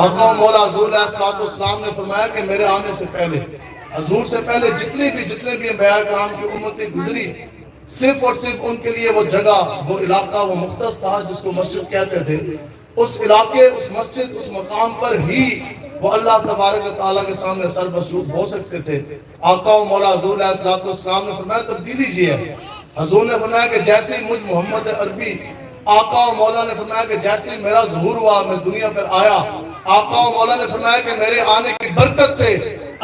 آقا مولا حضور علیہ الصلوۃ والسلام نے فرمایا کہ میرے آنے سے پہلے، حضور سے پہلے جتنے بھی انبیاء کرام کی امتیں گزری، صرف اور صرف ان کے لیے وہ جگہ، وہ علاقہ، وہ مختص تھا جس کو مسجد کہتے تھے۔ اس علاقے، اس مسجد، اس مقام پر ہی وہ اللہ تبارک و تعالیٰ کے سامنے سر مسجود ہو سکتے تھے۔ آقا و مولا حضور علیہ الصلوۃ والسلام نے فرمایا تبدیلی یہ ہے۔ حضور نے فرمایا کہ جیسے مجھ محمد عربی، آقا و مولا نے فرمایا کہ جیسے میرا ظہور ہوا، میں دنیا پر آیا، آقا و مولا نے فرمایا کہ میرے آنے کی برکت سے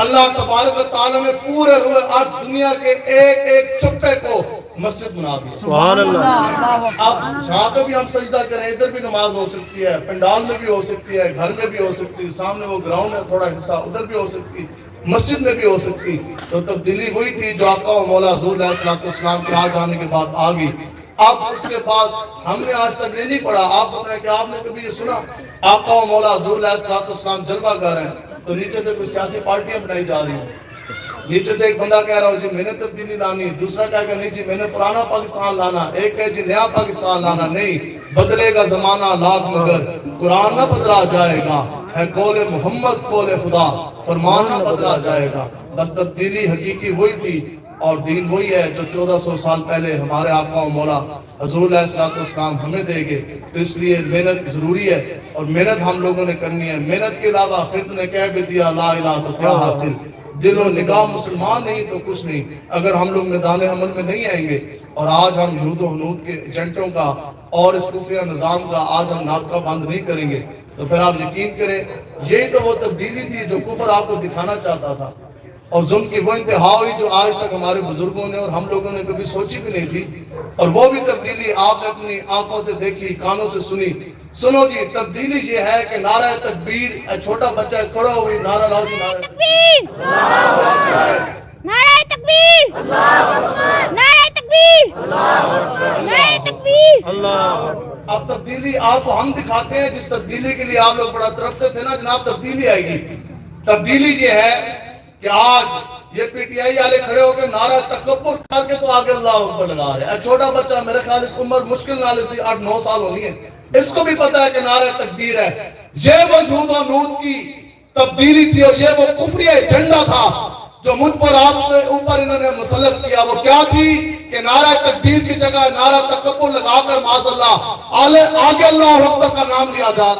اللہ تبارک و تعالیٰ نے پورے روئے آج دنیا کے ایک ایک چپے کو مسجد بنا دیا۔ سبحان اللہ۔ اب جہاں پہ بھی ہم سجدہ کریں، ادھر بھی نماز ہو سکتی ہے، پنڈال میں بھی ہو سکتی ہے، گھر میں بھی ہو سکتی ہے، سامنے وہ گراؤنڈ ہے تھوڑا حصہ ادھر بھی ہو سکتی، مسجد میں بھی ہو سکتی۔ تو تبدیلی وہی تھی جو آقا و مولا حضور علیہ الصلوۃ والسلام کے آ جانے کے بعد آ گئی۔ اب اس کے بعد ہم نے آج تک یہ نہیں پڑھا، آپ بتائیں کہ آپ نے کبھی یہ سنا آقا و مولا حضور علیہ الصلوۃ والسلام جلوہ گر ہیں تو نیچے سے کوئی سیاسی پارٹیاں بنائی جا رہی ہیں؟ نیچے سے ایک بندہ کہہ رہا ہو جی میں نے تبدیلی لانی، دوسرا کہہ کہ نہیں جی میں نے پرانا پاکستان لانا، ایک ہے جی نیا پاکستان لانا۔ نہیں، بدلے گا زمانہ لاکھ مگر قرآن نہ بدلا جائے گا، ہے قول محمد قول خدا، فرمان نہ بدلا جائے گا۔ بس تبدیلی حقیقی وہی تھی اور دین وہی ہے جو 1400 سال پہلے ہمارے آقا و مولا حضور علیہ الصلوۃ والسلام ہمیں دے گے۔ تو اس لیے محنت ضروری ہے اور محنت ہم لوگوں نے کرنی ہے۔ محنت کے علاوہ خرد نے کہہ بھی دیا لا الہ تو کیا حاصل، دل و نگاہ مسلمان نہیں تو کچھ نہیں۔ اگر ہم لوگ میدان عمل میں نہیں آئیں گے اور آج ہم یہود و حنود کے ایجنٹوں کا اور اس کفریہ نظام کا آج ہم ناطقہ بند نہیں کریں گے تو پھر آپ یقین کریں یہی تو وہ تبدیلی تھی جو کفر آپ کو دکھانا چاہتا تھا، اور ظلم کی وہ انتہا ہوئی جو آج تک ہمارے بزرگوں نے اور ہم لوگوں نے کبھی سوچی بھی نہیں تھی۔ اور وہ بھی تبدیلی آپ نے اپنی آنکھوں سے دیکھی، کانوں سے سنی۔ سنو جی، تبدیلی یہ ہے کہ نعرہ تکبیر، چھوٹا بچہ کھڑا ہوئی نعرہ لاؤ جی، نعرہ تکبیر، نعرہ تکبیر، نعرہ تکبیر، نعرہ تکبیر۔ اب تبدیلی آپ کو ہم دکھاتے ہیں، جس تبدیلی کے لیے آپ لوگ بڑا تڑپتے تھے نا جناب تبدیلی آئے گی۔ تبدیلی یہ ہے کہ آج یہ پی ٹی آئی والے کھڑے ہو کے نعرہ تکبر کر کے تو آگے اللہ اکبر لگا رہے ہیں۔ چھوٹا بچہ میرے خیال عمر مشکل نالے سے 8-9 سال ہونی ہے، اس کو بھی پتا ہے کہ نعرہ تکبیر ہے۔ یہ وہ یہود و حنود کی تبدیلی تھی اور یہ وہ کفری ایجنڈا تھا جو مجھ پر آپ کے اوپر انہوں نے مسلط کیا۔ وہ کیا تھی کہ نعرہ تکبیر کی جگہ نعرہ تکبر لگا کر معاذ اللہ آگے اللہ اکبر کا نام لیا جا رہا۔